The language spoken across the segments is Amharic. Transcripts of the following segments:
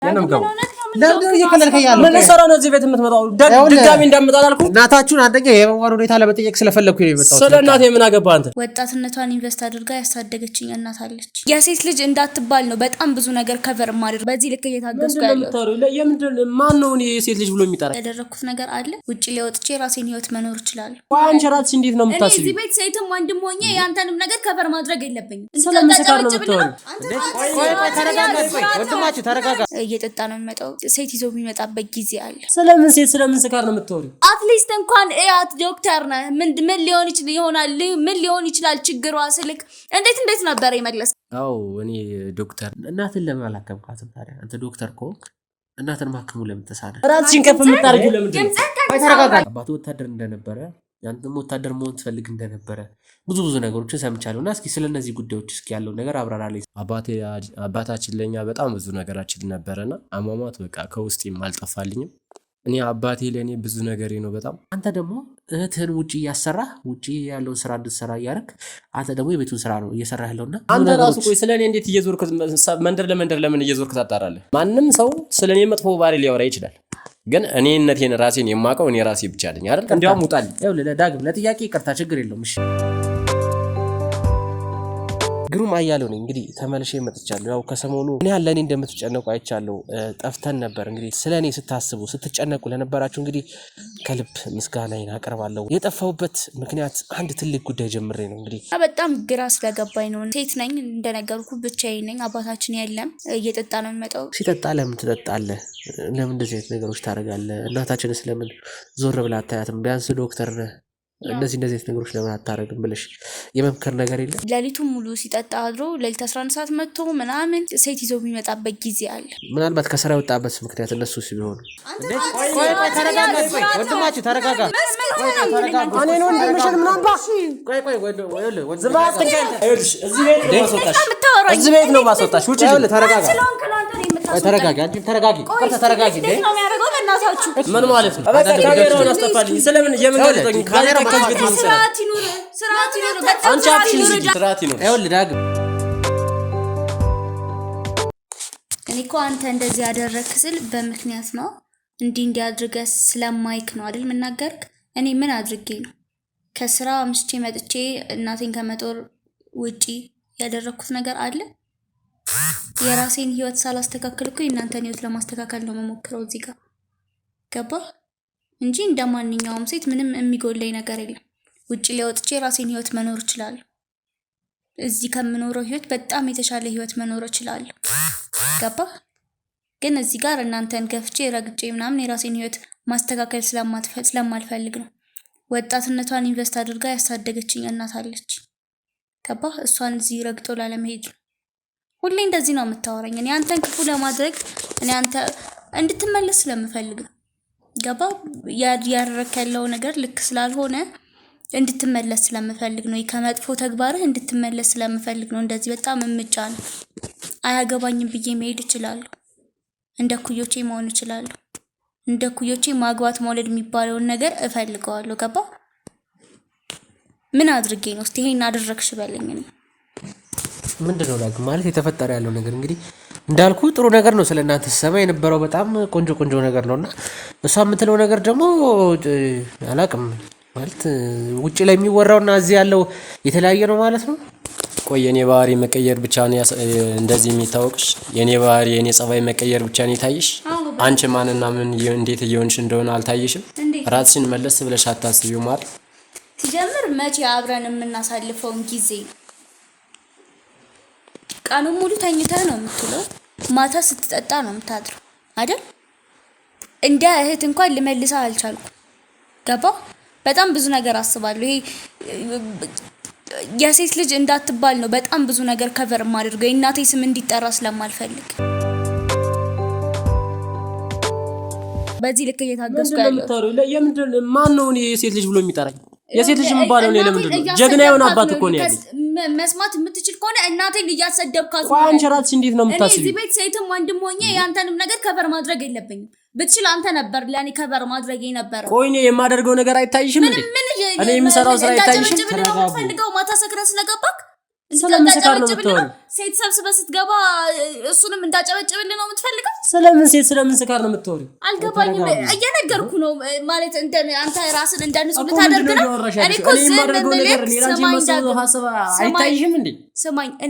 የነምከው ለምን እየከለልከኝ ያለው ምን ሰራ ነው እዚህ ቤት የምትመጣው? ድጋሚ እንዳመጣው አልኩ። እናታችሁን አንደኛ የመዋር ሁኔታ ለመጠየቅ ስለፈለኩኝ ነው የመጣሁት። ስለ እናቴ ምን አገባህ አንተ? ወጣትነቷን ኢንቨስት አድርጋ ያሳደገችኝ እናት አለች። የሴት ልጅ እንዳትባል ነው በጣም ብዙ ነገር ከቨር ማድረግ። በዚህ ልክ እየታገስኩ ያለው የምንድን ማን ነው እኔ የሴት ልጅ ብሎ የሚጠራ? ያደረኩት ነገር አለ። ውጪ ላይ ወጥቼ ራሴን ህይወት መኖር እችላለሁ። አንቺ ራስሽ እንዴት ነው የምታስቢው? እዚህ ቤት ሴትም ወንድም ሆኜ ያንተንም ነገር ከቨር ማድረግ የለብኝም። ስለምን ስካር ነው የምትሆነው? ወንድማችሁ ተረጋጋ። እየጠጣ ነው የሚመጣው። ሴት ይዞ የሚመጣበት ጊዜ አለ። ስለምን ስካር ነው የምትወሪው? አትሊስት እንኳን እያት ዶክተር ነህ። ምን ሊሆን ይችላል ችግሯ ስልክ እንዴት ነበር የመለስ? አዎ እኔ ዶክተር። እናትን ለምን አላከምካትም ታዲያ? አንተ ዶክተር ከሆንክ እናትን ማከሙ ለምን ተሳነ? ራስሽን ከፍ የምታደርጊው ለምንድን ነው? ተረጋጋ። አባቱ ወታደር እንደነበረ ያንተም ወታደር መሆን ትፈልግ እንደነበረ ብዙ ነገሮችን ሰምቻለሁና እስኪ ስለነዚህ ጉዳዮች እስኪ ያለው ነገር አብራራለኝ። አባታችን ለኛ በጣም ብዙ ነገራችን ነበረና አሟሟት በቃ ከውስጤም አልጠፋልኝም። እኔ አባቴ ለኔ ብዙ ነገሬ ነው በጣም። አንተ ደግሞ እህትህን ውጪ እያሰራህ ውጪ ያለውን ስራ እንድትሰራ እያደረክ አንተ ደግሞ የቤቱን ስራ ነው እየሰራ ያለውና አንተ ራሱ ቆይ ስለኔ እንዴት እየዞርክ መንደር ለመንደር ለምን እየዞርክ ታጣራለህ? ማንም ሰው ስለኔ መጥፎ ባሪ ሊያወራ ይችላል፣ ግን እኔነቴን ራሴን የማውቀው እኔ ራሴ ብቻ ነኝ አይደል? እንዲያውም ውጣልኝ። ይኸውልህ ለዳግም ለጥያቄ ይቅርታ፣ ችግር የለውም እሺ። ግሩም አያሌው ነኝ። እንግዲህ ተመልሼ መጥቻለሁ። ያው ከሰሞኑ ምን ያህል ለኔ እንደምትጨነቁ አይቻለሁ። ጠፍተን ነበር። እንግዲህ ስለኔ ስታስቡ ስትጨነቁ ለነበራችሁ እንግዲህ ከልብ ምስጋናዬን አቀርባለሁ። የጠፋሁበት ምክንያት አንድ ትልቅ ጉዳይ ጀምሬ ነው። እንግዲህ በጣም ግራ ስለገባኝ ነው። ሴት ነኝ እንደነገርኩ ብቻዬን ነኝ። አባታችን የለም፣ እየጠጣ ነው የሚመጣው። ሲጠጣ ለምን ትጠጣለህ? ለምን እንደዚህ አይነት ነገሮች ታደርጋለህ? እናታችንስ ለምን ዞር ብላ አታያትም? ቢያንስ ዶክተር ነህ፣ እንደዚህ አይነት ነገሮች ለምን አታረግም ብለሽ የመምከር ነገር የለም? ሌሊቱን ሙሉ ሲጠጣ አድሮ ሌሊት 11 ሰዓት መጥቶ ምናምን ሴት ይዞ የሚመጣበት ጊዜ አለ። ምናልባት ከስራ የወጣበት ምክንያት እነሱ ሲሆኑ ወንድማችሁ ተረጋጋ። እኔ ነው እንደምሽል ምናባ እዚህ ቤት ነው ማስወጣሽ። ውጪ ተረጋጋ። ተረጋጋ። አንቺም ተረጋጊ። ተረጋጊ። ምን ማለት ነው? ካሜራውን አስጠፋልኝ። ስለምን የምንገልጠኝ ካሜራ ከዚህ ስርዓት ይኑር። አንቺ አፍሽን ዝጊ። ስርዓት ይኑር። ይኸውልህ ዳግም፣ እኔ እኮ አንተ እንደዚህ ያደረክ ስል በምክንያት ነው። እንዲያድርገህ ስለማይክ ነው አይደል የምናገርክ? እኔ ምን አድርጌ ነው? ከስራ አምስቼ መጥቼ እናቴን ከመጦር ውጪ ያደረኩት ነገር አለ? የራሴን ህይወት ሳላስተካክል እኮ የእናንተን ህይወት ለማስተካከል ነው መሞክረው እዚህ ጋር ገባ እንጂ እንደማንኛውም ሴት ምንም የሚጎለኝ ነገር የለም። ውጪ ላይ ወጥቼ ራሴን ህይወት መኖር እችላለሁ። እዚህ ከምኖረው ህይወት በጣም የተሻለ ህይወት መኖር እችላለሁ። ገባ? ግን እዚህ ጋር እናንተን ገፍቼ ረግጬ ምናምን የራሴን ህይወት ማስተካከል ስለማልፈልግ ነው። ወጣትነቷን ኢንቨስት አድርጋ ያሳደገችኝ እናት አለች። ገባ? እሷን እዚህ ረግጦ ላለመሄድ ነው። ሁሌ እንደዚህ ነው የምታወራኝ። እኔ አንተን ክፉ ለማድረግ አንተ እንድትመለስ ስለምፈልግ ነው። ገባ? ያደረክ ያለው ነገር ልክ ስላልሆነ እንድትመለስ ስለምፈልግ ነው። ከመጥፎ ተግባርህ እንድትመለስ ስለምፈልግ ነው። እንደዚህ በጣም እምጫን አያገባኝም ብዬ መሄድ እችላለሁ። እንደ ኩዮቼ መሆን እችላለሁ። እንደ ኩዮቼ ማግባት መውለድ የሚባለውን ነገር እፈልገዋለሁ። ገባ? ምን አድርጌ ነው እስቲ ይሄን አደረክሽ በለኝ። ምንድነው ዳግም ማለት የተፈጠረ ያለው ነገር? እንግዲህ እንዳልኩ ጥሩ ነገር ነው ስለእናንተ ሰማ የነበረው በጣም ቆንጆ ነገር ነውና እሷ የምትለው ነገር ደግሞ አላቅም ማለት ውጪ ላይ የሚወራውና እዚህ ያለው የተለያየ ነው ማለት ነው። ቆይ የኔ ባህሪ መቀየር ብቻ ነው እንደዚህ የሚታወቅሽ? የኔ ባህሪ የኔ ጸባይ መቀየር ብቻ ነው የታየሽ? አንቺ ማንና ምን እንዴት እየሆንሽ እንደሆነ አልታየሽም? ራስሽን መለስ ብለሽ አታስቢው ማለት ሲጀምር መቼ አብረን የምናሳልፈውን ጊዜ ቀኑን ሙሉ ተኝተህ ነው የምትውለው፣ ማታ ስትጠጣ ነው የምታድረው አይደል? እንደ እህት እንኳን ልመልስህ አልቻልኩም። ገባ? በጣም ብዙ ነገር አስባለሁ። ይሄ የሴት ልጅ እንዳትባል ነው በጣም ብዙ ነገር ከቨር ማድረግ የእናቴ ስም እንዲጠራ ስለማልፈልግ በዚህ ልክ እየታገስኩ ያለው የምንድን ማን ነው የሴት ልጅ ብሎ የሚጠራኝ? የሴት ልጅ የሚባለው ነው ለምንድን ነው? ጀግና የሆነ አባት እኮ ነው ያለኝ። መስማት የምትችል ከሆነ እናቴን እያሰደብካት ነው። አንቺ ራስሽ እንዴት ነው የምታስቢው? እዚህ ቤት ሴትም ወንድም ሆኜ ያንተንም ነገር ከቨር ማድረግ የለብኝም። ብትችል አንተ ነበር ለኔ ከቨር ማድረግ የነበረው። ቆይ እኔ የማደርገው ነገር አይታይሽም እንዴ? እኔ የምሰራው ስራ አይታይሽም? ተረጋጋ። ማታ ሰክረህ ስለገባክ ስለምን ስካር ነው የምታወሪው? ሴት ሰብስበህ ስትገባ እሱንም እንዳጨበጭብልህ ነው የምትፈልገው? ስለምን ስካር ነው የምታወሪው? አልገባኝም። እየነገርኩህ ነው ማለት አንተ ራስን እንደንጹህ ልታደርግ ነው። እኔ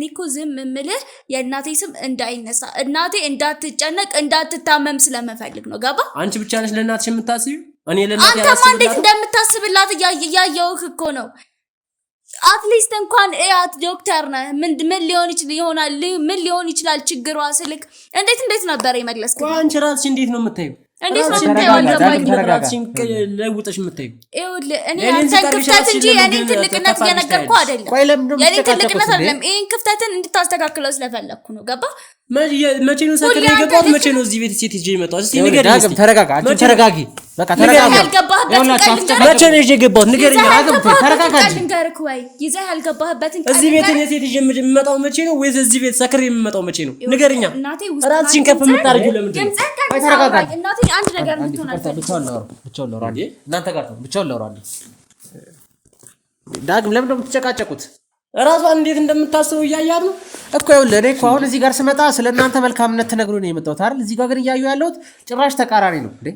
እኮ ዝም የምልህ የእናቴ ስም እንዳይነሳ እናቴ እንዳትጨነቅ እንዳትታመም ስለምፈልግ ነው። ገባ? አንቺ ብቻ ነሽ ለእናትሽ የምታስቢው? እኔ ለእናቴ አንተማ እንዴት እንደምታስብላት እያየሁህ እኮ ነው። አትሊስት እንኳን እያት ዶክተር ነህ። ምን ሊሆን ይችላል ችግሯ ስልክ እንዴት ነበር የመለስከው? አንቺ ራስሽ እንዴት ነው የምታየው? እንዴት ነው የምታየው? አልገባኝም። ራስሽን ለውጠሽ የምታየው እኔ አንተን ክፍተት እንጂ እኔን ትልቅነት እየነገርኩህ አይደለም። የኔን ትልቅነት አይደለም። ይሄን ክፍተትን እንድታስተካክለው ስለፈለኩ ነው። ገባ? መቼ ነው ሰከረ የገባሁት? መቼ ነው እዚህ ቤት ሴት ይዤ የመጣሁት? እስቲ ንገሪኝ። እስቲ ተረጋጋ። አንቺ ተረጋጊ። በቃ ተረጋጋ። መቼ ነው ይዤ የገባሁት? ንገሪኝ። ተረጋጋ። ልንገርህ ወይ ይዘህ ያልገባህበትን እዚህ ቤት እኔ ሴት ይዤ የምመጣው መቼ ነው? ወይስ እዚህ ቤት ሰከረ የምመጣው መቼ ነው? ንገሪኛ። ራስሽን ከፍ የምታደርጊው ለምንድን ነው? ተረጋጋ። እናቴ አንድ ነገር እንድትሆን ብቻውን ላውራ። እናንተ ጋር ነው ብቻውን ላውራ። ዳግም ለምን ነው የምትጨቃጨቁት? ራሷን እንዴት እንደምታስበው እያያት ነው እኮ። ይኸውልህ እኔ እኮ አሁን እዚህ ጋር ስመጣ ስለእናንተ መልካምነት ትነግሩኝ ነው የመጣሁት አይደል? እዚህ ጋር ግን እያዩ ያለሁት ጭራሽ ተቃራኒ ነው እንዴ።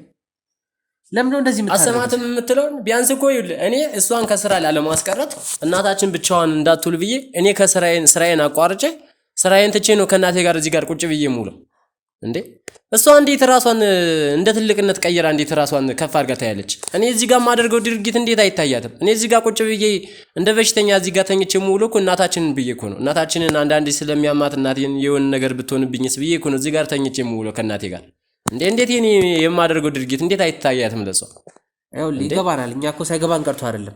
ለምን ነው እንደዚህ የምታደርጉት? አሰማትም የምትለው ቢያንስ እኮ ይኸውልህ እኔ እሷን ከስራ ላለማስቀረት እናታችን ብቻዋን እንዳትውል ብዬ እኔ ስራዬን አቋርጬ ስራዬን ትቼ ነው ከእናቴ ጋር እዚህ ጋር ቁጭ ብዬ የምውለው እንዴ። እሷ እንዴት ራሷን እንደ ትልቅነት ቀይራ እንዴት ራሷን ከፍ አድርጋ ታያለች? እኔ እዚህ ጋር የማደርገው ድርጊት እንዴት አይታያትም? እኔ እዚህ ጋር ቁጭ ብዬ እንደ በሽተኛ እዚህ ጋር ተኝቼ የምውለው እኮ እናታችንን ብዬ እኮ ነው። እናታችንን አንዳንዴ ስለሚያማት እናቴን የሆነ ነገር ብትሆንብኝስ ብዬ እኮ ነው እዚህ ጋር ተኝቼ የምውለው ከእናቴ ጋር። እንዴት እኔ የማደርገው ድርጊት እንዴት አይታያትም ለሷ? ይኸውልህ ይገባናል። እኛ እኮ ሳይገባን ቀርቶ አይደለም።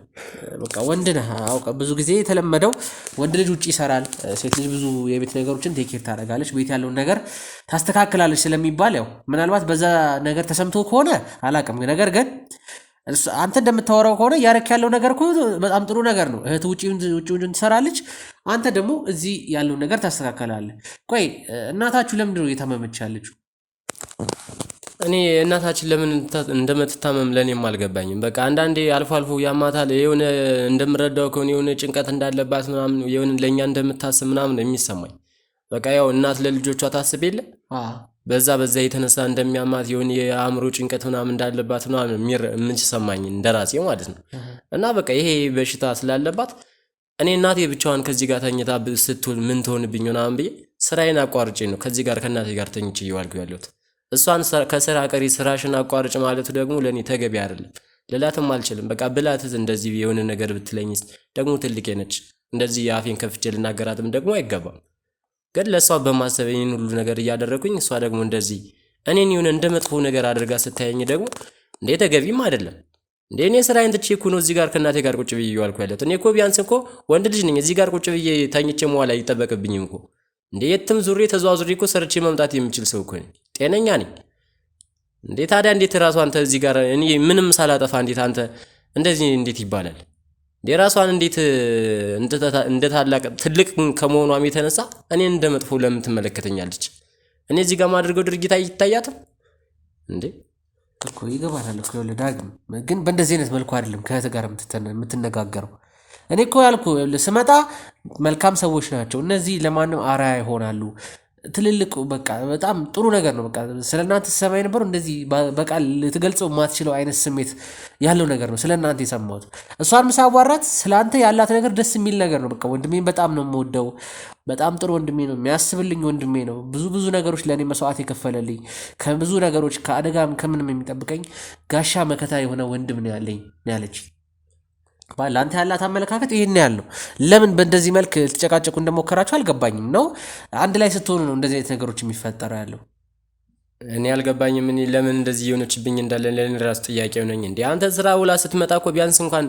በቃ ወንድ ነህ አውቀህ። ብዙ ጊዜ የተለመደው ወንድ ልጅ ውጭ ይሰራል፣ ሴት ልጅ ብዙ የቤት ነገሮችን ቴኬር ታደርጋለች፣ ቤት ያለውን ነገር ታስተካክላለች ስለሚባል ያው ምናልባት በዛ ነገር ተሰምቶ ከሆነ አላውቅም። ነገር ግን አንተ እንደምታወራው ከሆነ እያደረክ ያለው ነገር እኮ በጣም ጥሩ ነገር ነው። እህት ውጭውን ትሰራለች፣ አንተ ደግሞ እዚህ ያለውን ነገር ታስተካክላለህ። ቆይ እናታችሁ ለምንድን ነው እየታመመች ያለችው? እኔ እናታችን ለምን እንደምትታመም ለኔም አልገባኝም። በቃ አንዳንዴ አልፎ ያማታል። የሆነ እንደምረዳው ከሆነ የሆነ ጭንቀት እንዳለባት ምናምን የሆነ ለኛ እንደምታስብ ምናምን የሚሰማኝ በቃ ያው እናት ለልጆቿ ታስብ የለ በዛ የተነሳ እንደሚያማት የሆነ የአእምሮ ጭንቀት ምናምን እንዳለባት ምናምን የሚሰማኝ እንደራሴ ማለት ነው። እና በቃ ይሄ በሽታ ስላለባት እኔ እናቴ ብቻዋን ከዚህ ጋር ተኝታ ስትውል ምን ትሆንብኝ ምናምን ብዬ ስራዬን አቋርጬ ነው ከዚህ ጋር ከእናቴ ጋር ተኝቼ እየዋልኩ ያለሁት። እሷን ከስራ ቀሪ ስራሽን አቋርጭ ማለቱ ደግሞ ለኔ ተገቢ አይደለም። ልላትም አልችልም። በቃ ብላትስ እንደዚህ የሆነ ነገር ብትለኝስ ደግሞ ትልቄ ነች። እንደዚህ አፌን ከፍቼ ልናገራትም ደግሞ አይገባም። ግን ለሷ በማሰብ ይሄን ሁሉ ነገር እያደረኩኝ እሷ ደግሞ እንደዚህ እኔን የሆነ እንደመጥፎ ነገር አድርጋ ስታየኝ ደግሞ እንዴ ተገቢም አይደለም። እንዴ እኔ ስራዬን ትቼ እኮ ነው እዚህ ጋር ከእናቴ ጋር ቁጭ ብዬ እየዋልኩ ያለሁት። እኔ እኮ ቢያንስ እኮ ወንድ ልጅ ነኝ። እዚህ ጋር ቁጭ ብዬ ተኝቼ መዋል አይጠበቅብኝም እኮ። እንዴ የትም ዙሬ ተዘዋዙሬ እኮ ሰርቼ መምጣት የምችል ሰው እኮ ነኝ። ጤነኛ ነኝ። እንዴ ታዲያ እንዴት ራሱ አንተ እዚህ ጋር እኔ ምንም ሳላጠፋ እንዴት አንተ እንደዚህ እንዴት ይባላል? እንዴ ራሷን እንዴት እንደ ታላቅ ትልቅ ከመሆኗም የተነሳ እኔን እንደመጥፎ ለምን ትመለከተኛለች? እኔ እዚህ ጋር ማድረገው ድርጊት አይታያትም እንዴ? እኮ ይገባናል እኮ ዳግም፣ ግን በእንደዚህ አይነት መልኩ አይደለም ከእህት ጋር የምትነጋገረው። እኔ እኮ ያልኩ ስመጣ መልካም ሰዎች ናቸው እነዚህ፣ ለማንም አርአያ ይሆናሉ። ትልልቅ በቃ በጣም ጥሩ ነገር ነው። በቃ ስለናንተ ሰማ የነበረው እንደዚህ በቃል ልትገልጸው የማትችለው አይነት ስሜት ያለው ነገር ነው ስለናንተ የሰማሁት። እሷን ምሳዋራት ስለአንተ ያላት ነገር ደስ የሚል ነገር ነው። በቃ ወንድሜን በጣም ነው የምወደው። በጣም ጥሩ ወንድሜ ነው፣ የሚያስብልኝ ወንድሜ ነው። ብዙ ነገሮች ለእኔ መስዋዕት የከፈለልኝ፣ ከብዙ ነገሮች ከአደጋም ከምንም የሚጠብቀኝ ጋሻ መከታ የሆነ ወንድም ነው ያለኝ ያለች። ለአንተ ያላት አመለካከት ይሄን ያለው ለምን በእንደዚህ መልክ ልትጨቃጨቁ እንደሞከራችሁ አልገባኝም። ነው አንድ ላይ ስትሆኑ ነው እንደዚህ አይነት ነገሮች የሚፈጠሩ ያለው። እኔ አልገባኝም። እኔ ለምን እንደዚህ የሆነችብኝ እንዳለ ለኔ ራስ ጥያቄ ሆነኝ። እንዴ አንተ ስራ ውላ ስትመጣ እኮ ቢያንስ እንኳን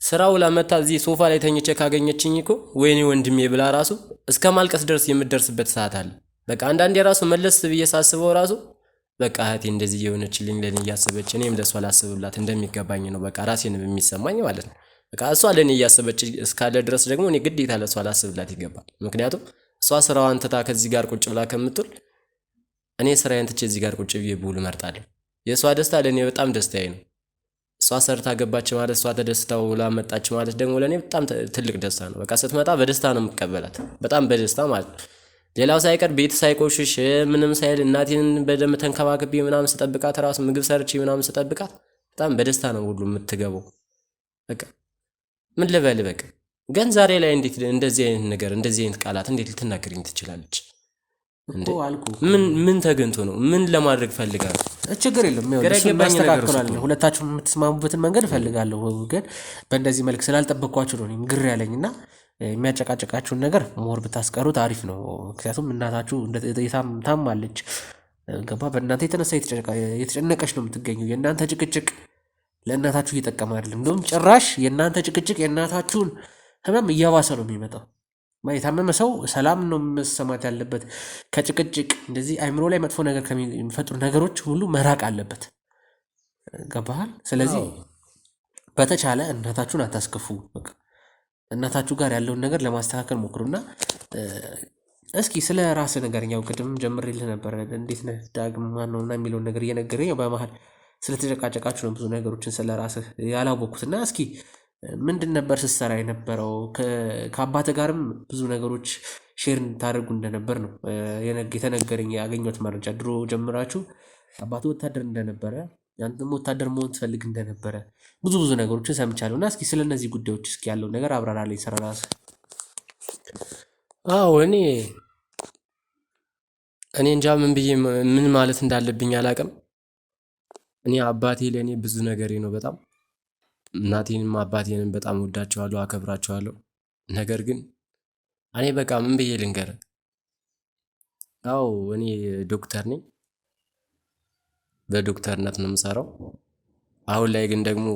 ስራ ውላ መታ እዚህ ሶፋ ላይ ተኝቼ ካገኘችኝ እኮ ወይኔ ወንድሜ ብላ ራሱ እስከ ማልቀስ ድረስ የምትደርስበት ሰዓት አለ። በቃ አንዳንዴ ራሱ መለስ ብዬ ሳስበው ራሱ በቃ እህቴ እንደዚህ የሆነችልኝ ለኔ እያሰበች እኔም ለሷ ላስብላት እንደሚገባኝ ነው በቃ ራሴን የሚሰማኝ ማለት ነው። በቃ እሷ ለኔ እያሰበች እስካለ ድረስ ደግሞ እኔ ግዴታ ለሷ ላስብላት ይገባል። ምክንያቱም እሷ ስራዋን ትታ ከዚህ ጋር ቁጭ ብላ ከምትውል እኔ ስራዬን ትቼ እዚህ ጋር ቁጭ ብዬ ብውል እመርጣለሁ። የእሷ ደስታ ለኔ በጣም ደስታዬ ነው። እሷ ሰርታ ገባች ማለት እሷ ተደስታው ውላ መጣች ማለት ደግሞ ለእኔ በጣም ትልቅ ደስታ ነው። በቃ ስትመጣ በደስታ ነው የምቀበላት፣ በጣም በደስታ ማለት ነው። ሌላው ሳይቀር ቤት ሳይቆሽሽ ምንም ሳይል እናቴን በደንብ ተንከባክቤ ምናምን ስጠብቃት ራሱ ምግብ ሰርቼ ምናምን ስጠብቃት በጣም በደስታ ነው ሁሉ የምትገባው። በቃ ምን ልበል በቃ ግን ዛሬ ላይ እንዴት እንደዚህ አይነት ነገር እንደዚህ አይነት ቃላት እንዴት ልትናገረኝ ትችላለች? ምን ተገንቶ ነው? ምን ለማድረግ ፈልጋ ነው? ችግር የለም እናስተካክላለን። ሁለታችሁም የምትስማሙበትን መንገድ እፈልጋለሁ። ግን በእንደዚህ መልክ ስላልጠበቅኳችሁ ነው እኔም ግር ያለኝና የሚያጨቃጨቃችሁን ነገር ሞር ብታስቀሩት አሪፍ ነው። ምክንያቱም እናታችሁ ታማለች። ገባ? በእናንተ የተነሳ የተጨነቀች ነው የምትገኘው። የእናንተ ጭቅጭቅ ለእናታችሁ እየጠቀመ አይደለም። እንደውም ጭራሽ የእናንተ ጭቅጭቅ የእናታችሁን ህመም እያባሰ ነው የሚመጣው። የታመመ ሰው ሰላም ነው መሰማት ያለበት። ከጭቅጭቅ እንደዚህ አይምሮ ላይ መጥፎ ነገር ከሚፈጥሩ ነገሮች ሁሉ መራቅ አለበት። ገባሃል? ስለዚህ በተቻለ እናታችሁን አታስከፉ። በቃ እናታችሁ ጋር ያለውን ነገር ለማስተካከል ሞክሩና እስኪ ስለ ራስህ ነገር ያው ቅድም ጀምሬልህ ነበር። እንዴት ነህ ዳግም ማነውና የሚለውን ነገር እየነገረኝ በመሀል ስለተጨቃጨቃችሁ ነው ብዙ ነገሮችን ስለ ራስህ ያላወቅኩትና እስኪ ምንድን ነበር ስትሰራ የነበረው? ከአባትህ ጋርም ብዙ ነገሮች ሼር ታደርጉ እንደነበር ነው የተነገረኝ ያገኘሁት መረጃ። ድሮ ጀምራችሁ አባቱ ወታደር እንደነበረ አንተም ወታደር መሆን ትፈልግ እንደነበረ ብዙ ነገሮችን ሰምቻለሁ። እና እስኪ ስለ እነዚህ ጉዳዮች እስኪ ያለውን ነገር አብራራልኝ ስለ ራስህ። አዎ እኔ እንጃ ምን ማለት እንዳለብኝ አላውቅም። እኔ አባቴ ለእኔ ብዙ ነገሬ ነው በጣም። እናቴንም አባቴንም በጣም ወዳቸዋለሁ፣ አከብራቸዋለሁ። ነገር ግን እኔ በቃ ምን ብዬ ልንገርህ? አዎ እኔ ዶክተር ነኝ፣ በዶክተርነት ነው የምሰራው። አሁን ላይ ግን ደግሞ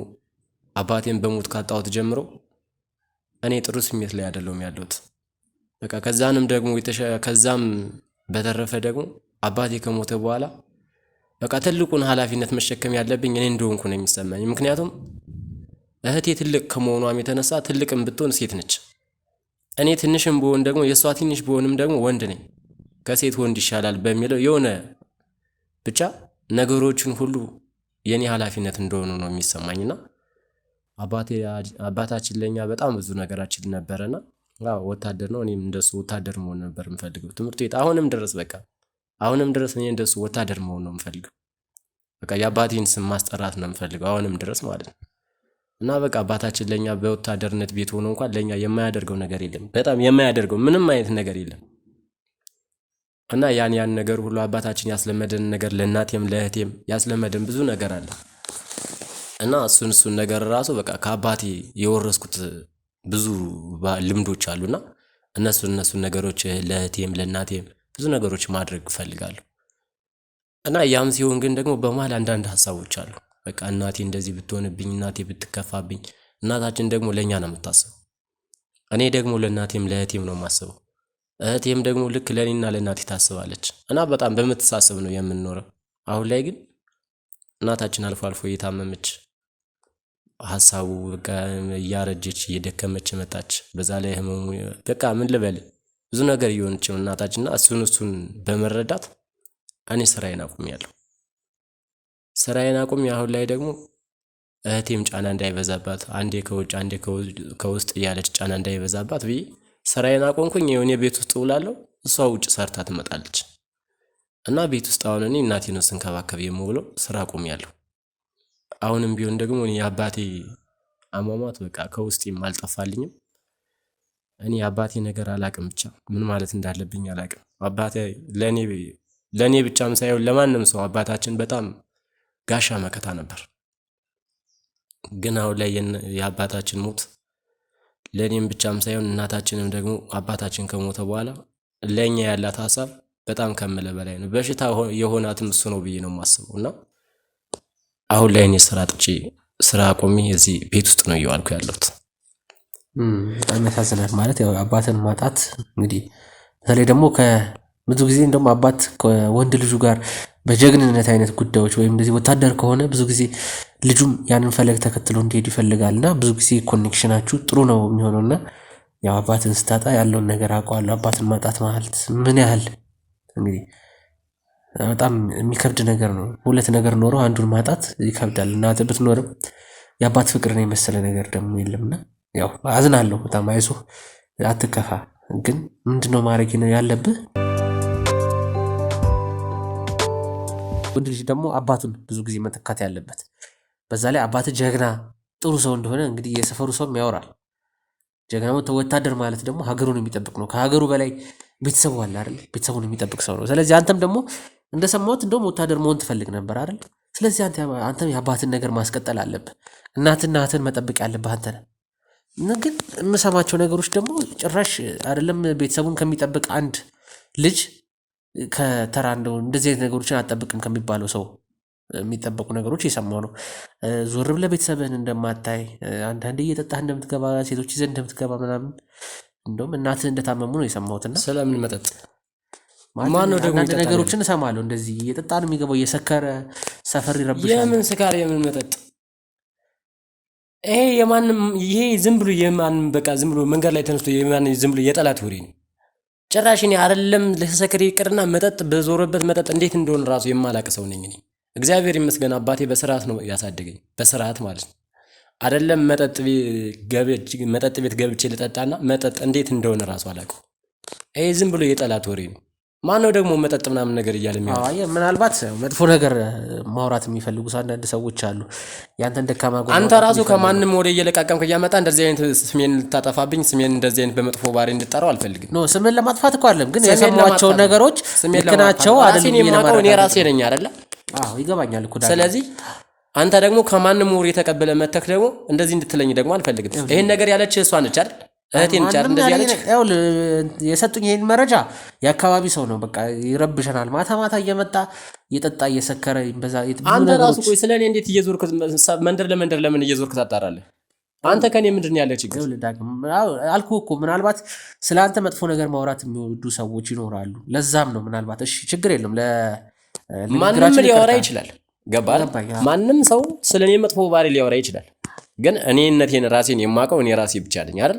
አባቴን በሞት ካጣሁት ጀምሮ እኔ ጥሩ ስሜት ላይ አይደለሁም ያለሁት። በቃ ከዛም በተረፈ ደግሞ አባቴ ከሞተ በኋላ በቃ ትልቁን ኃላፊነት መሸከም ያለብኝ እኔ እንደሆንኩ ነው የሚሰማኝ። ምክንያቱም እህቴ ትልቅ ከመሆኗም የተነሳ ትልቅም ብትሆን ሴት ነች። እኔ ትንሽም ብሆን ደግሞ የእሷ ትንሽ ብሆንም ደግሞ ወንድ ነኝ። ከሴት ወንድ ይሻላል በሚለው የሆነ ብቻ ነገሮችን ሁሉ የኔ ኃላፊነት እንደሆኑ ነው የሚሰማኝና አባታችን ለኛ በጣም ብዙ ነገራችን ነበረና ወታደር ነው። እኔም እንደሱ ወታደር መሆን ነበር የምፈልገው። ትምህርት ቤት አሁንም ድረስ እኔ እንደሱ ወታደር መሆን ነው የምፈልገው። በቃ የአባቴን ስም ማስጠራት ነው የምፈልገው አሁንም ድረስ ማለት ነው። እና በቃ አባታችን ለኛ በወታደርነት ቤት ሆኖ እንኳን ለኛ የማያደርገው ነገር የለም። በጣም የማያደርገው ምንም አይነት ነገር የለም። እና ያን ነገር ሁሉ አባታችን ያስለመደን ነገር ለእናቴም ለእህቴም ያስለመደን ብዙ ነገር አለ። እና እሱን ነገር ራሱ በቃ ከአባቴ የወረስኩት ብዙ ልምዶች አሉና እነሱን ነገሮች ለእህቴም ለእናቴም ብዙ ነገሮች ማድረግ እፈልጋለሁ። እና ያም ሲሆን ግን ደግሞ በመሃል አንዳንድ ሀሳቦች አሉ። በቃ እናቴ እንደዚህ ብትሆንብኝ፣ እናቴ ብትከፋብኝ፣ እናታችን ደግሞ ለኛ ነው የምታስበው። እኔ ደግሞ ለእናቴም ለእህቴም ነው የማስበው። እህቴም ደግሞ ልክ ለእኔና ለእናቴ ታስባለች። እና በጣም በምትሳስብ ነው የምንኖረው። አሁን ላይ ግን እናታችን አልፎ አልፎ እየታመመች ሀሳቡ በቃ እያረጀች እየደከመች መጣች። በዛ ላይ ህመሙ በቃ ምን ልበል ብዙ ነገር እየሆነች ነው እናታችንና እሱን በመረዳት እኔ ስራዬን አቁሜያለሁ። ስራዬን አቁሜ አሁን ላይ ደግሞ እህቴም ጫና እንዳይበዛባት አንዴ ከውጭ አንዴ ከውስጥ እያለች ጫና እንዳይበዛባት ብዬ ስራዬን አቆምኩኝ። የሆነ ቤት ውስጥ ውላለሁ፣ እሷ ውጭ ሰርታ ትመጣለች። እና ቤት ውስጥ አሁን እኔ እናቴን ነው ስንከባከብ የምውለው። ስራ አቁሜያለሁ። አሁንም ቢሆን ደግሞ እኔ የአባቴ አሟሟት በቃ ከውስጤም አልጠፋልኝም። እኔ የአባቴ ነገር አላቅም፣ ብቻ ምን ማለት እንዳለብኝ አላቅም። አባቴ ለእኔ ብቻም ሳይሆን ለማንም ሰው አባታችን በጣም ጋሻ መከታ ነበር። ግን አሁን ላይ የአባታችን ሞት ለእኔም ብቻም ሳይሆን እናታችንም ደግሞ አባታችን ከሞተ በኋላ ለእኛ ያላት ሀሳብ በጣም ከምለ በላይ ነው። በሽታ የሆናትም እሱ ነው ብዬ ነው የማስበው። እና አሁን ላይ እኔ ስራ አቆሜ እዚህ ቤት ውስጥ ነው እየዋልኩ ያለሁት። በጣም ያሳዝናል። ማለት ያው አባትን ማጣት እንግዲህ በተለይ ደግሞ ብዙ ጊዜ እንደውም አባት ከወንድ ልጁ ጋር በጀግንነት አይነት ጉዳዮች ወይም እንደዚህ ወታደር ከሆነ ብዙ ጊዜ ልጁም ያንን ፈለግ ተከትሎ እንዲሄድ ይፈልጋልና ብዙ ጊዜ ኮኔክሽናችሁ ጥሩ ነው የሚሆነውና ያው አባትን ስታጣ ያለውን ነገር አውቀዋለሁ። አባትን ማጣት ማለት ምን ያህል እንግዲህ በጣም የሚከብድ ነገር ነው። ሁለት ነገር ኖሮ አንዱን ማጣት ይከብዳል። እናትህ ብትኖርም የአባት ፍቅርን የመሰለ ነገር ደግሞ የለምና ያው አዝናለሁ በጣም አይዞህ፣ አትከፋ። ግን ምንድነው ማድረግ ነው ያለብህ? ወንድ ልጅ ደግሞ አባቱን ብዙ ጊዜ መተካት ያለበት። በዛ ላይ አባት ጀግና ጥሩ ሰው እንደሆነ እንግዲህ የሰፈሩ ሰውም ያወራል። ጀግና ወታደር ማለት ደግሞ ሀገሩን የሚጠብቅ ነው። ከሀገሩ በላይ ቤተሰቡ አለ አይደል? ቤተሰቡን የሚጠብቅ ሰው ነው። ስለዚህ አንተም ደግሞ እንደሰማሁት እንደውም ወታደር መሆን ትፈልግ ነበር አይደል? ስለዚህ አንተም የአባትን ነገር ማስቀጠል አለብህ። እናትህን መጠበቅ ያለብህ አንተ ነህ። ግን የምሰማቸው ነገሮች ደግሞ ጭራሽ አይደለም ቤተሰቡን ከሚጠብቅ አንድ ልጅ ከተራ እንደዚህ አይነት ነገሮችን አትጠብቅም ከሚባለው ሰው የሚጠበቁ ነገሮች የሰማው ነው። ዞር ብለህ ቤተሰብህን እንደማታይ፣ አንዳንዴ እየጠጣህ እንደምትገባ፣ ሴቶች ይዘህ እንደምትገባ ምናምን፣ እንደውም እናትህ እንደታመሙ ነው የሰማሁትና ስለምን መጠጥ ማነው ደግሞ አንዳንድ ነገሮችን እሰማለሁ። እንደዚህ እየጠጣ ነው የሚገባው፣ እየሰከረ ሰፈር ይረብሻል። የምን ስካር የምን መጠጥ? ይሄ ዝም ብሎ የማንም በቃ ዝም ብሎ መንገድ ላይ ተነስቶ የማን ዝም ብሎ የጠላት ወሬ ነው። ጭራሽ እኔ አይደለም ለሰከሪ ይቅርና መጠጥ በዞረበት መጠጥ እንዴት እንደሆነ ራሱ የማላቅ ሰው ነኝ እኔ። እግዚአብሔር ይመስገን አባቴ በስርዓት ነው ያሳደገኝ፣ በስርዓት ማለት ነው። አይደለም መጠጥ ቤት ገብቼ ልጠጣና መጠጥ እንዴት እንደሆነ ራሱ አላውቀው። ይሄ ዝም ብሎ የጠላት ወሬ ነው። ማነው ደግሞ መጠጥ ምናምን ነገር እያለ የሚያወራ? ምናልባት መጥፎ ነገር ማውራት የሚፈልጉ አንዳንድ ሰዎች አሉ። ያንተን ደካማ ጎን አንተ ራሱ ከማንም ወደ እየለቃቀምክ እያመጣ እንደዚህ አይነት ስሜን ልታጠፋብኝ፣ ስሜን እንደዚህ አይነት በመጥፎ ባህሪ እንድጠራው አልፈልግም። ኖ ስሜን ለማጥፋት እኮ አይደለም፣ ግን የሰማቸው ነገሮች ልክ ናቸው አይደለም? የማውቀው እኔ ራሴ ነኝ አይደለ? አዎ ይገባኛል እኮ። ስለዚህ አንተ ደግሞ ከማንም ወሬ የተቀበለ መተክ ደግሞ እንደዚህ እንድትለኝ ደግሞ አልፈልግም። ይሄን ነገር ያለች እሷ ነች አይደል? እህቴን ቻር እንደዚህ ያለች የሰጡኝ ይሄን መረጃ የአካባቢ ሰው ነው። በቃ ይረብሸናል፣ ማታ እየመጣ እየጠጣ እየሰከረ በዛ። አንተ ራሱ ቆይ ስለኔ እንዴት እየዞርክ መንደር ለመንደር ለምን እየዞርክ ታጣራለህ? አንተ ከኔ ምንድን ያለ ችግር አልኩህ እኮ። ምናልባት ስለ አንተ መጥፎ ነገር ማውራት የሚወዱ ሰዎች ይኖራሉ። ለዛም ነው ምናልባት። እሺ ችግር የለም። ማንም ሊያወራ ይችላል። ገባህ? ማንም ሰው ስለኔ መጥፎ ባህሪ ሊያወራ ይችላል። ግን እኔነቴን ራሴን የማውቀው እኔ ራሴ ብቻ ነኝ አይደል?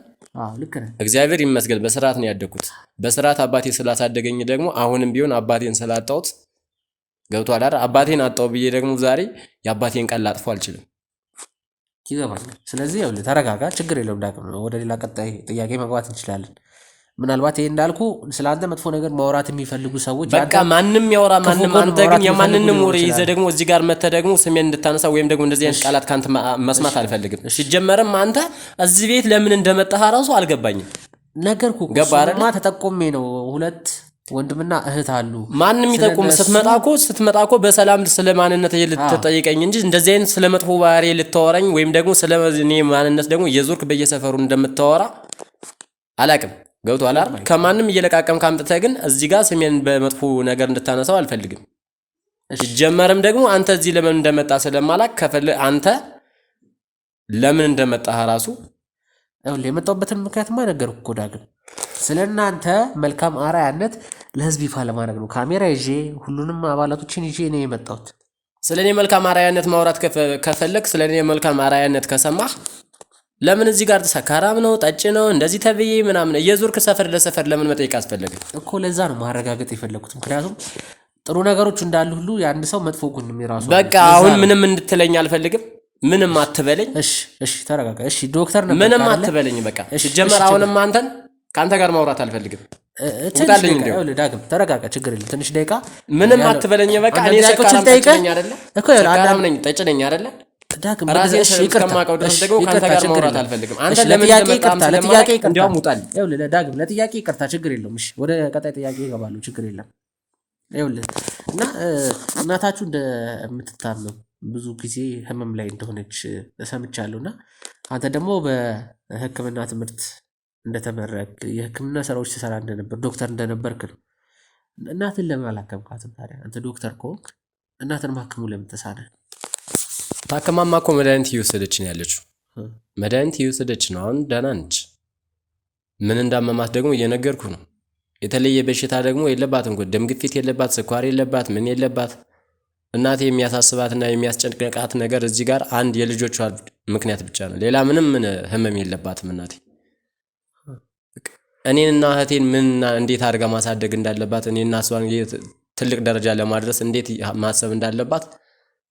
እግዚአብሔር ይመስገን በስርዓት ነው ያደግኩት። በስርዓት አባቴ ስላሳደገኝ ደግሞ አሁንም ቢሆን አባቴን ስላጣሁት ገብቶሃል አይደል? አባቴን አጣሁ ብዬ ደግሞ ዛሬ የአባቴን ቀን ላጥፎ አልችልም። ይገባኛል። ስለዚህ ተረጋጋ፣ ችግር የለውም። ዳግም ወደ ሌላ ቀጣይ ጥያቄ መግባት እንችላለን። ምናልባት ይሄ እንዳልኩ ስለአንተ መጥፎ ነገር ማውራት የሚፈልጉ ሰዎች በቃ ማንም ያወራ ማንም። አንተ ግን የማንንም ወሬ ይዘህ ደግሞ እዚህ ጋር መተህ ደግሞ ስሜን እንድታነሳ ወይም ደግሞ እንደዚህ አይነት ቃላት ካንተ መስማት አልፈልግም። ሲጀመርም አንተ እዚህ ቤት ለምን እንደመጣህ ራሱ አልገባኝም። ነገርኩህ እኮ ተጠቆሜ ነው። ሁለት ወንድምና እህት አሉ። ማንም ይጠቁም። ስትመጣ እኮ በሰላም ስለ ማንነት ልትጠይቀኝ እንጂ እንደዚህ አይነት ስለ መጥፎ ባህሪ ልታወራኝ ወይም ደግሞ ስለ እኔ ማንነት ደግሞ የዞርክ በየሰፈሩ እንደምታወራ አላቅም። ገብቶሃል አይደል? ከማንም እየለቃቀም ካምጥተህ ግን እዚህ ጋር ስሜን በመጥፎ ነገር እንድታነሳው አልፈልግም። ሲጀመርም ደግሞ አንተ እዚህ ለምን እንደመጣ ስለማላቅ ከፈለህ አንተ ለምን እንደመጣህ ራሱ የመጣሁበትን ምክንያትማ ነገርኩህ እኮ ዳግም። ስለናንተ መልካም አርአያነት ለህዝብ ይፋ ለማድረግ ነው። ካሜራ ይዤ ሁሉንም አባላቶችን ይዤ ነው የመጣሁት። ስለኔ መልካም አርአያነት ማውራት ከፈለክ ስለኔ መልካም አርአያነት ከሰማህ ለምን እዚህ ጋር ሰካራም ነው ጠጭ ነው እንደዚህ ተብዬ ምናምን እየዞርክ ሰፈር ለሰፈር ለምን መጠየቅ አስፈለገ እኮ? ለዛ ነው ማረጋገጥ የፈለኩት። ምክንያቱም ጥሩ ነገሮች እንዳሉ ሁሉ የአንድ ሰው መጥፎ ጎንም የራሱ። በቃ አሁን ምንም እንድትለኝ አልፈልግም። ምንም አትበለኝ። እሺ ተረጋጋ። እሺ ዶክተር ነበር። ምንም አትበለኝ። በቃ ጀመር። አሁንም ከአንተ ጋር ማውራት አልፈልግም። ትንሽ ዳግም ተረጋጋ። ችግር የለም። ትንሽ ደቂቃ ምንም አትበለኝ። በቃ እኔ ሰካራም ነኝ አይደለ? ሰካራም ነኝ ጠጭ ነኝ አይደለ? ዳግም ለጥያቄ ይቅርታ፣ ችግር የለውም። እሺ ወደ ቀጣይ ጥያቄ ይገባሉ። ችግር የለም። እና እናታችሁ እንደምትታመም ብዙ ጊዜ ህመም ላይ እንደሆነች ሰምቻለሁ። እና አንተ ደግሞ በሕክምና ትምህርት እንደተመረቅ የሕክምና ስራዎች ትሰራ እንደነበር ዶክተር እንደነበርክ ነው። እናትን ለምን አላከምካትም ታዲያ? አንተ ዶክተር ከሆንክ እናትን ማከሙ ለምን ተሳነህ? ታከማማ እኮ መድኃኒት እየወሰደች ነው ያለችው። መድኃኒት እየወሰደች ነው። አሁን ደህና ነች። ምን እንዳመማት ደግሞ እየነገርኩ ነው። የተለየ በሽታ ደግሞ የለባትም። ደም ግፊት የለባት፣ ስኳር የለባት፣ ምን የለባት። እናቴ የሚያሳስባትና የሚያስጨንቃት ነገር እዚህ ጋር አንድ የልጆቿ ምክንያት ብቻ ነው። ሌላ ምንም ህመም የለባትም እናቴ። እኔንና እህቴን ምንና እንዴት አድርጋ ማሳደግ እንዳለባት እኔና እሷን ትልቅ ደረጃ ለማድረስ እንዴት ማሰብ እንዳለባት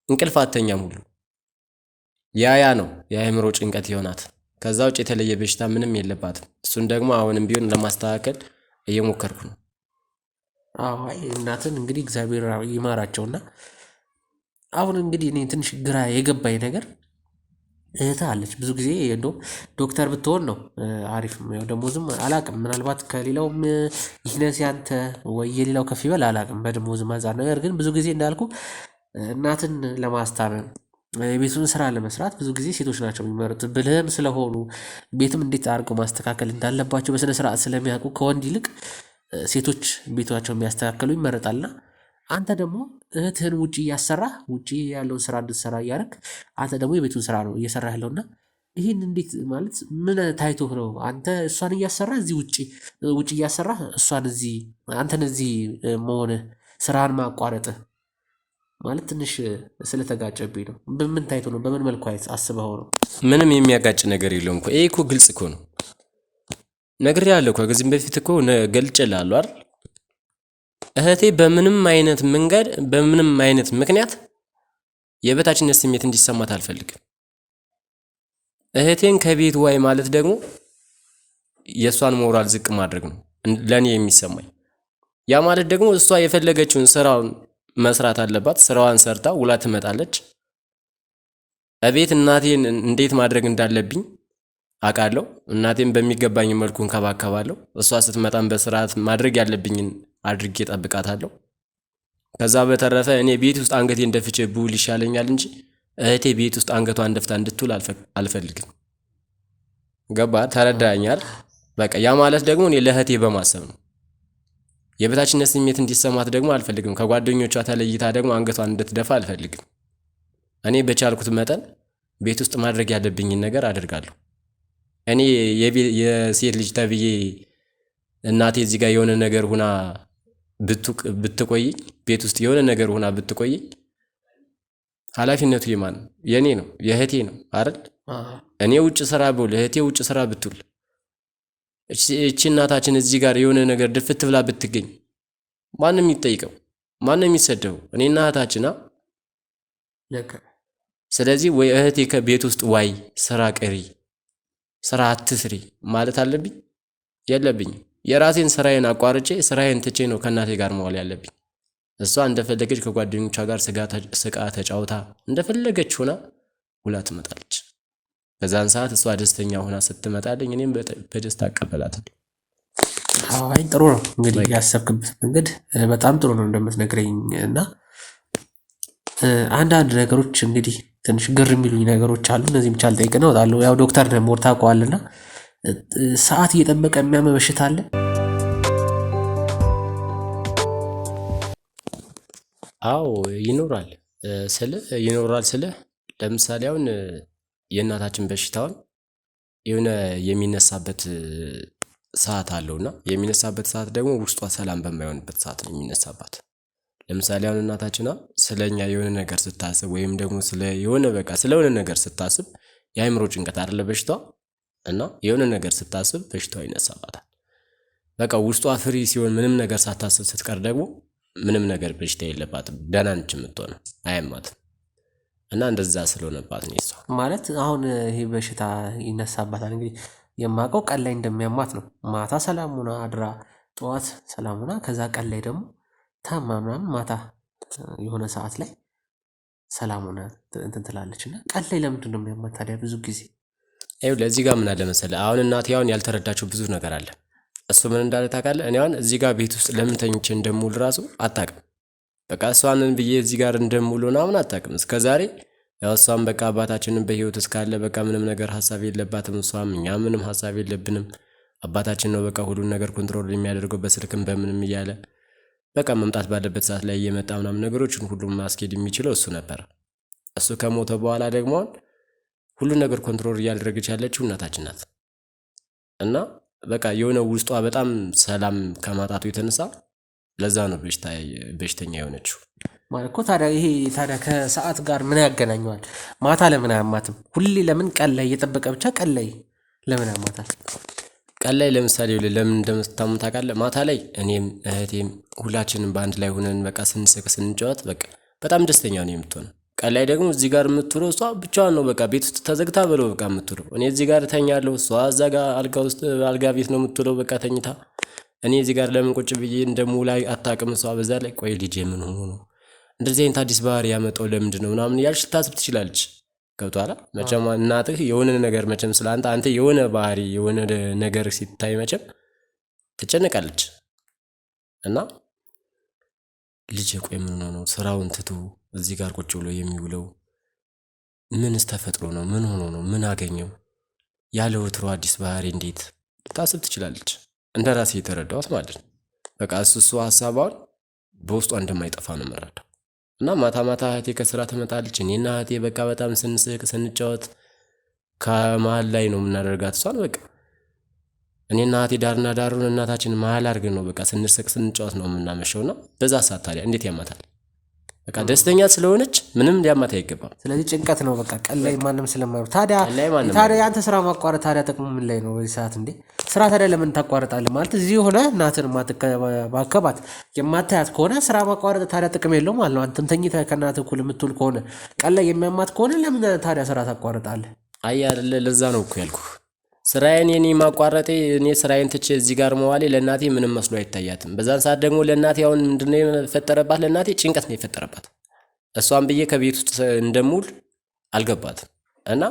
እንቅልፍ አተኛም ሁሉ ያ ነው የአእምሮ ጭንቀት ይሆናት። ከዛ ውጭ የተለየ በሽታ ምንም የለባትም። እሱን ደግሞ አሁንም ቢሆን ለማስተካከል እየሞከርኩ ነው። አዎ እናትን እንግዲህ እግዚአብሔር ይማራቸውና አሁን እንግዲህ እኔ ትንሽ ግራ የገባኝ ነገር እህት አለች። ብዙ ጊዜ እንደውም ዶክተር ብትሆን ነው አሪፍ። ያው ደሞዝም አላቅም፣ ምናልባት ከሌላውም ይህነስ ያንተ ወይ የሌላው ከፍ ይበል አላቅም በደሞዝም አንፃር። ነገር ግን ብዙ ጊዜ እንዳልኩ እናትን ለማስታመም የቤቱን ስራ ለመስራት ብዙ ጊዜ ሴቶች ናቸው የሚመሩት። ብልህም ስለሆኑ ቤትም እንዴት አድርገው ማስተካከል እንዳለባቸው በስነ ስርዓት ስለሚያውቁ ከወንድ ይልቅ ሴቶች ቤቷቸው የሚያስተካክሉ ይመረጣልና አንተ ደግሞ እህትህን ውጪ እያሰራህ ውጪ ያለውን ስራ እንድትሰራ እያደረግ አንተ ደግሞ የቤቱን ስራ ነው እየሰራ ያለውና ይህን እንዴት ማለት ምን ታይቶህ ነው? አንተ እሷን እያሰራህ እዚህ ውጪ እያሰራህ እሷን እዚህ አንተን እዚህ መሆንህ ስራህን ማቋረጥህ ማለት ትንሽ ስለተጋጨብኝ ነው። በምን ታይቶ ነው? በምን መልኩ አስበኸው ነው? ምንም የሚያጋጭ ነገር የለውም እኮ። ይሄ እኮ ግልጽ እኮ ነው። ነግሬሃለሁ እኮ ከዚህም በፊት እኮ ገልጬልሃለሁ አይደል? እህቴ በምንም አይነት መንገድ በምንም አይነት ምክንያት የበታችነት ስሜት እንዲሰማት አልፈልግም። እህቴን ከቤት ዋይ ማለት ደግሞ የእሷን ሞራል ዝቅ ማድረግ ነው ለእኔ የሚሰማኝ። ያ ማለት ደግሞ እሷ የፈለገችውን ስራውን መስራት አለባት። ስራዋን ሰርታ ውላ ትመጣለች። እቤት እናቴን እንዴት ማድረግ እንዳለብኝ አውቃለሁ። እናቴን በሚገባኝ መልኩ እንከባከባለሁ። እሷ ስትመጣም በስርዓት ማድረግ ያለብኝን አድርጌ እጠብቃታለሁ። ከዛ በተረፈ እኔ ቤት ውስጥ አንገቴን ደፍቼ ብውል ይሻለኛል እንጂ እህቴ ቤት ውስጥ አንገቷን ደፍታ እንድትውል አልፈልግም። ገባህ? ተረዳኸኝ? በቃ ያ ማለት ደግሞ እኔ ለእህቴ በማሰብ ነው። የበታችነት ስሜት እንዲሰማት ደግሞ አልፈልግም። ከጓደኞቿ ተለይታ ደግሞ አንገቷን እንድትደፋ አልፈልግም። እኔ በቻልኩት መጠን ቤት ውስጥ ማድረግ ያለብኝን ነገር አደርጋለሁ። እኔ የሴት ልጅ ተብዬ እናቴ እዚህ ጋር የሆነ ነገር ሁና ብትቆይ ቤት ውስጥ የሆነ ነገር ሁና ብትቆይ ኃላፊነቱ የማን ነው? የኔ ነው፣ የእህቴ ነው አይደል? እኔ ውጭ ስራ ብውል እህቴ ውጭ ስራ ብትውል እቺ እናታችን እዚህ ጋር የሆነ ነገር ድፍት ብላ ብትገኝ ማንም ይጠይቀው? ማንም የሚሰደው? እኔና እህታችን። ስለዚህ ወይ እህቴ ከቤት ውስጥ ዋይ ስራ ቀሪ ስራ አትስሪ ማለት አለብኝ? የለብኝም። የራሴን ስራዬን አቋርጬ ስራዬን ትቼ ነው ከእናቴ ጋር መዋል ያለብኝ። እሷ እንደፈለገች ከጓደኞቿ ጋር ስቃ ተጫውታ እንደፈለገች ሆና ውላ ትመጣለች። በዛን ሰዓት እሷ ደስተኛ ሆና ስትመጣልኝ እኔም በደስታ አቀበላታለሁ። አይ ጥሩ ነው እንግዲህ ያሰብክበት መንገድ በጣም ጥሩ ነው እንደምትነግረኝ። እና አንዳንድ ነገሮች እንግዲህ ትንሽ ግር የሚሉኝ ነገሮች አሉ። እነዚህም ብቻ ልጠይቅ ነው እወጣለሁ። ያው ዶክተር ደግሞ ታውቀዋልና ሰዓት እየጠበቀ የሚያመ በሽታ አለ? አዎ ይኖራል ስልህ ለምሳሌ አሁን የእናታችን በሽታውን የሆነ የሚነሳበት ሰዓት አለውና የሚነሳበት ሰዓት ደግሞ ውስጧ ሰላም በማይሆንበት ሰዓት ነው የሚነሳባት። ለምሳሌ አሁን እናታችን ስለኛ የሆነ ነገር ስታስብ ወይም ደግሞ ስለሆነ ነገር ስታስብ የአእምሮ ጭንቀት አይደለ በሽታው፣ እና የሆነ ነገር ስታስብ በሽታው ይነሳባታል። በቃ ውስጧ ፍሪ ሲሆን ምንም ነገር ሳታስብ ስትቀር ደግሞ ምንም ነገር በሽታ የለባትም፣ ደህና ነች የምትሆነው፣ አያማትም። እና እንደዛ ስለሆነባት ነው እሷ ማለት አሁን ይሄ በሽታ ይነሳባታል። እንግዲህ የማውቀው ቀን ላይ እንደሚያማት ነው። ማታ ሰላም ሆና አድራ ጠዋት ሰላም ሆና ከዛ ቀን ላይ ደግሞ ታማ ምናምን ማታ የሆነ ሰዓት ላይ ሰላም ሆና እንትን ትላለች። እና ቀን ላይ ለምንድን ነው የሚያማት ታዲያ? ብዙ ጊዜ ይኸው ለዚህ ጋር ምን አለ መሰለህ፣ አሁን እናቴ አሁን ያልተረዳችው ብዙ ነገር አለ። እሱ ምን እንዳለ ታውቃለህ? እኔ አሁን እዚህ ጋር ቤት ውስጥ ለምን ተኝቼ እንደምውል ራሱ አታውቅም። በቃ እሷንን ብዬ እዚህ ጋር እንደምውል ምናምን አታውቅም እስከዛሬ። ያው እሷም በቃ አባታችንን በህይወት እስካለ በቃ ምንም ነገር ሀሳብ የለባትም። እሷም እኛ ምንም ሀሳብ የለብንም። አባታችን ነው በቃ ሁሉን ነገር ኮንትሮል የሚያደርገው በስልክም በምንም እያለ በቃ መምጣት ባለበት ሰዓት ላይ እየመጣ ምናምን ነገሮችን ሁሉም ማስኬድ የሚችለው እሱ ነበር። እሱ ከሞተ በኋላ ደግሞ ሁሉን ነገር ኮንትሮል እያደረገች ያለችው እናታችን ናት። እና በቃ የሆነ ውስጧ በጣም ሰላም ከማጣቱ የተነሳ ለዛ ነው በሽተኛ የሆነችው ማለት እኮ። ታዲያ ከሰዓት ጋር ምን ያገናኘዋል? ማታ ለምን አያማትም? ሁሌ ለምን ቀን ላይ እየጠበቀ ብቻ ቀን ላይ ለምን አያማታል? ቀን ላይ ለምሳሌ ለምን እንደምትታመም ታውቃለህ? ማታ ላይ እኔም እህቴም ሁላችንም በአንድ ላይ ሆነን በቃ ስንስቅ ስንጫወት በቃ በጣም ደስተኛ ነው የምትሆነው። ቀን ላይ ደግሞ እዚህ ጋር የምትውለው እሷ ብቻዋን ነው። በቃ ቤት ውስጥ ተዘግታ ብለው በቃ የምትውለው። እኔ እዚህ ጋር ተኛለሁ፣ እሷ እዛ ጋር አልጋ ቤት ነው የምትውለው በቃ ተኝታ። እኔ እዚህ ጋር ለምን ቁጭ ብዬ እንደምውል አታውቅም እሷ። በዛ ላይ ቆይ ልጄ ምን ሆኖ ነው እንደዚህ አይነት አዲስ ባህሪ ያመጣው ለምንድን ነው ምናምን እያልሽ ልታስብ ትችላለች። ገብቶሃል? መቼም እናትህ የሆነ ነገር መቼም ስለ አንተ የሆነ ባህሪ የሆነ ነገር ሲታይ መቼም ትጨነቃለች። እና ልጄ ቆይ ምን ሆኖ ነው ስራውን ትቶ እዚህ ጋር ቁጭ ብሎ የሚውለው? ምንስ ተፈጥሮ ነው? ምን ሆኖ ነው? ምን አገኘው? ያለ ወትሮ አዲስ ባህሪ እንዴት ልታስብ ትችላለች። እንደ ራሴ የተረዳሁት ማለት ነው። በቃ እሱ ሀሳቧን በውስጧ እንደማይጠፋ ነው የምረዳው። እና ማታ ማታ እህቴ ከስራ ትመጣለች። እኔና እህቴ በቃ በጣም ስንስቅ ስንጫወት ከመሀል ላይ ነው የምናደርጋት እሷን። በቃ እኔና እህቴ ዳርና ዳሩን እናታችን መሀል አድርገን ነው በቃ ስንስቅ ስንጫወት ነው የምናመሸውና በዛ ሰዓት ታዲያ እንዴት ያማታል? በቃ ደስተኛ ስለሆነች ምንም ሊያማት አይገባም። ስለዚህ ጭንቀት ነው በቃ ቀን ላይ ማንም ስለማይወር። ታዲያ ያንተ ስራ ማቋረጥ ታዲያ ጥቅሙ ምን ላይ ነው? በዚህ ሰዓት እንዴ ስራ ታዲያ ለምን ታቋርጣለህ? ማለት እዚህ ሆነ እናትን ማከባት የማታያት ከሆነ ስራ ማቋረጥ ታዲያ ጥቅም የለውም ማለት ነው። አንተም ተኝተህ ከእናትህ እኩል የምትውል ከሆነ ቀን ላይ የሚያማት ከሆነ ለምን ታዲያ ስራ ታቋርጣለህ? አይ አይደለ፣ ለዛ ነው እኮ ያልኩህ። ስራዬን የኔ ማቋረጤ እኔ ስራዬን ትቼ እዚህ ጋር መዋሌ ለእናቴ ምንም መስሎ አይታያትም። በዛን ሰዓት ደግሞ ለእናቴ አሁን ምንድነው የፈጠረባት? ለእናቴ ጭንቀት ነው የፈጠረባት። እሷን ብዬ ከቤት ውስጥ እንደምውል አልገባትም። እና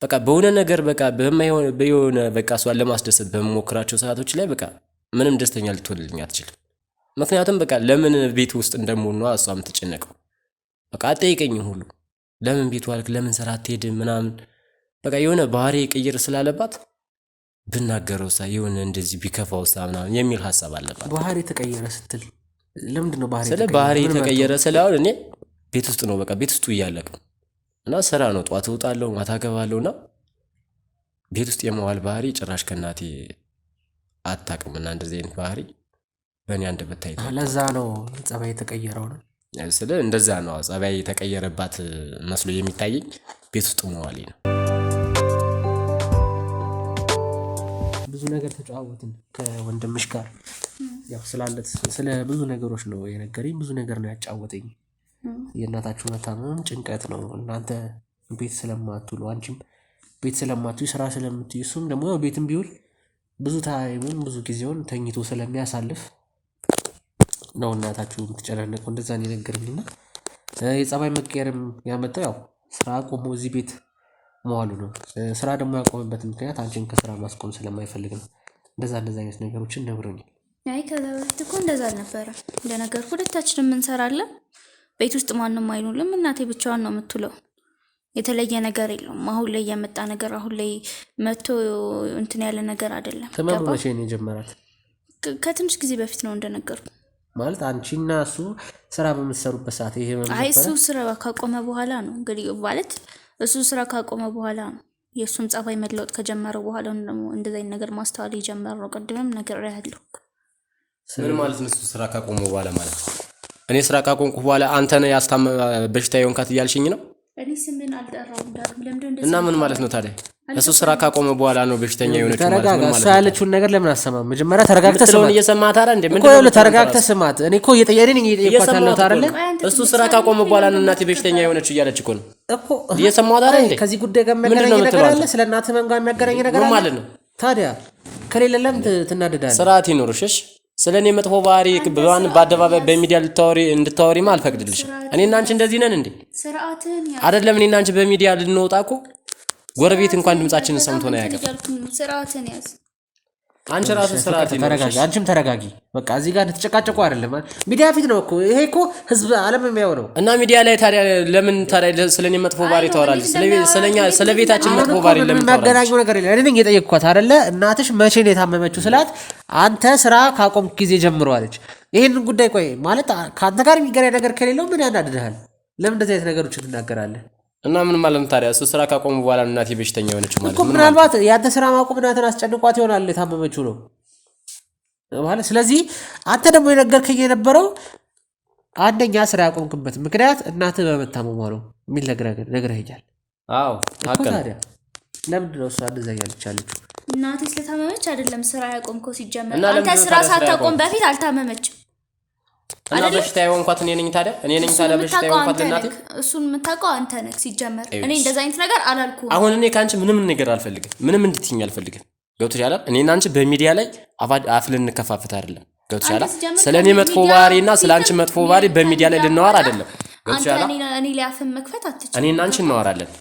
በቃ በሆነ ነገር በቃ በሆነ በቃ እሷን ለማስደሰት በመሞክራቸው ሰዓቶች ላይ በቃ ምንም ደስተኛ ልትሆንልኝ አትችልም። ምክንያቱም በቃ ለምን ቤት ውስጥ እንደምውል ነው እሷ የምትጨነቀው። በቃ አትጠይቀኝም ሁሉ ለምን ቤት ዋልክ፣ ለምን ስራ አትሄድም ምናምን በቃ የሆነ ባህሪ ቅይር ስላለባት ብናገረው የሆነ እንደዚህ ቢከፋው ምናምን የሚል ሀሳብ አለባት። ባህሪ ተቀየረ ስትል ለምንድን ነው ባህሪ ተቀየረ ስላል እኔ ቤት ውስጥ ነው በቃ ቤት ውስጥ እያለቅ እና ስራ ነው ጧት እወጣለሁ ማታ እገባለሁና ቤት ውስጥ የመዋል ባህሪ ጭራሽ ከእናቴ አታውቅምና እንደዚህ አይነት ባህሪ በእኔ አንደበት ታይቷል። ለዛ ነው ጸባይ የተቀየረው ነው እንደዛ ነው ጸባይ የተቀየረባት መስሎ የሚታየኝ ቤት ውስጥ መዋሌ ነው። ብዙ ነገር ተጫዋወትን ከወንድምሽ ጋር ያው ስለ ብዙ ነገሮች ነው የነገረኝ። ብዙ ነገር ነው ያጫወተኝ። የእናታችሁ መታመም ጭንቀት ነው፣ እናንተ ቤት ስለማትውሉ አንቺም ቤት ስለማትውይ ስራ ስለምትይ እሱም ደግሞ ቤትም ቢውል ብዙ ታይሙን ብዙ ጊዜውን ተኝቶ ስለሚያሳልፍ ነው እናታችሁ የምትጨናነቀው። እንደዛ ነው የነገረኝና የጸባይ መቀየርም ያመጣው ያው ስራ ቆሞ እዚህ ቤት መዋሉ ነው። ስራ ደግሞ ያቆመበት ምክንያት አንቺን ከስራ ማስቆም ስለማይፈልግ ነው። እንደዛ አይነት ነገሮችን ነግሮኛል። አይ ከዛ በፊት እኮ እንደዛ አልነበረ። እንደነገርኩ ሁለታችንም እንሰራለን። ቤት ውስጥ ማንም አይኖርም። እናቴ ብቻዋን ነው የምትውለው። የተለየ ነገር የለውም። አሁን ላይ የመጣ ነገር አሁን ላይ መጥቶ እንትን ያለ ነገር አይደለም። ተማም መቼ ነው የጀመራት? ከትንሽ ጊዜ በፊት ነው እንደነገርኩ። ማለት አንቺና እሱ ስራ በምትሰሩበት ሰዓት ይሄ ማለት አይ እሱ ስራ ካቆመ በኋላ ነው እንግዲህ ማለት እሱ ስራ ካቆመ በኋላ ነው የእሱም ጸባይ መለወጥ ከጀመረ በኋላ ነው እንደዚህ አይነት ነገር ማስተዋል የጀመረው። ቅድምም ነገር ያለው ምን ማለት ነው? እሱ ስራ ካቆመ በኋላ ማለት እኔ ስራ ካቆምኩ በኋላ አንተ ነህ በሽታ የሆንካት እያልሽኝ ነው? እኔ ስምን አልጠራውም ዳርም ለምንድነው እንደዚህ? እና ምን ማለት ነው ታዲያ? እሱ ስራ ካቆመ በኋላ ነው በሽተኛ የሆነችው ማለት ነው? እሱ ያለችውን ነገር ለምን አሰማም? መጀመሪያ ተረጋግተህ ስማት። እየሰማት አይደል እንዴ? ምንድነው? እኮ ተረጋግተህ ስማት። እኔ እኮ እየጠየኳታለሁ አይደል? እሱ ስራ ካቆመ በኋላ ነው እናቴ በሽተኛ የሆነችው እያለች እኮ ነው እኮ። እየሰማት አይደል እንዴ? ከዚህ ጉዳይ ጋር የሚያገናኝ ነገር አለ? ስለ እናትህ መንጋ የሚያገናኝ ነገር አለ ማለት ነው? ታዲያ ከሌለ ለምን ትናደዳለህ? ስርዓት ይኖርሽ። ስለኔ መጥፎ ባህሪ በአደባባይ በሚዲያ እንድታወሪማ አልፈቅድልሽም። እኔና አንቺ እንደዚህ ነን እንዴ? ስርዓትን አይደለም እኔና አንቺ በሚዲያ ልንወጣ እኮ ጎረቤት እንኳን ድምጻችንን ሰምቶ ነው ያውቃል። ስርዓትን ያዝ። አንቺ ራሱ ስርዓት ተረጋጊ። አንቺም ተረጋጊ። በቃ እዚህ ጋር እንድትጨቃጨቁ አይደለም። ሚዲያ ፊት ነው እኮ ይሄ እኮ ህዝብ ዓለም የሚያወራው እና ሚዲያ ላይ ታዲያ ለምን ታዲያ ስለኔ መጥፎ ባህሪ ታወራለች? ስለ ቤታችን መጥፎ ባህሪ ለምን ታወራለች? የሚያገናኘው ነገር የለም። እኔ ነኝ የጠየቅኳት አይደለ? እናትሽ መቼ ነው የታመመችው ስላት አንተ ስራ ካቆምክ ጊዜ ጀምሮ አለች። ይሄንን ጉዳይ ቆይ ማለት ከአንተ ጋር የሚገናኝ ነገር ከሌለው ምን ያናድድሃል? ለምን እንደዚህ አይነት ነገሮችን ትናገራለህ? እና ምን ማለት ነው ታዲያ? እሱ ስራ ካቆሙ በኋላ እናቴ በሽተኛ ሆነች ማለት ነው? ምናልባት ያንተ ስራ ማቆም እናትን አስጨንቋት ይሆናል የታመመችው ነው ማለት። ስለዚህ አንተ ደግሞ የነገርከኝ የነበረው አንደኛ ስራ ያቆምክበት ምክንያት እናትህ በመታመሟ ነው የሚል ነግረኸኛል። አዎ ታውቃለህ። ታዲያ ለምንድን ነው እሷ እንደዛ እያለች ያለችው? እናትህ ስለታመመች አይደለም ስራ ያቆምከው። ሲጀመር አንተ ስራ ሳታቆም በፊት አልታመመችም። እና በሽታ የሆንኳት እኔ ነኝ ታዲያ በሽታ የሆንኳት እናቴ እሱን የምታውቀው አንተ ነህ ሲጀመር እኔ እንደዛ አይነት ነገር አላልኩም አሁን እኔ ካንቺ ምንም ነገር አልፈልግም ምንም እንድትይኝ አልፈልግም ገብቶሻል እኔና አንቺ በሚዲያ ላይ አፍልን እንከፋፈት አይደለም ገብቶሻል ስለኔ መጥፎ ባህሪና ስላንቺ መጥፎ ባህሪ በሚዲያ ላይ ልናወራ አይደለም ገብቶሻል እኔ ላይ አፍን መክፈት አትችልም እኔና አንቺ እናወራለን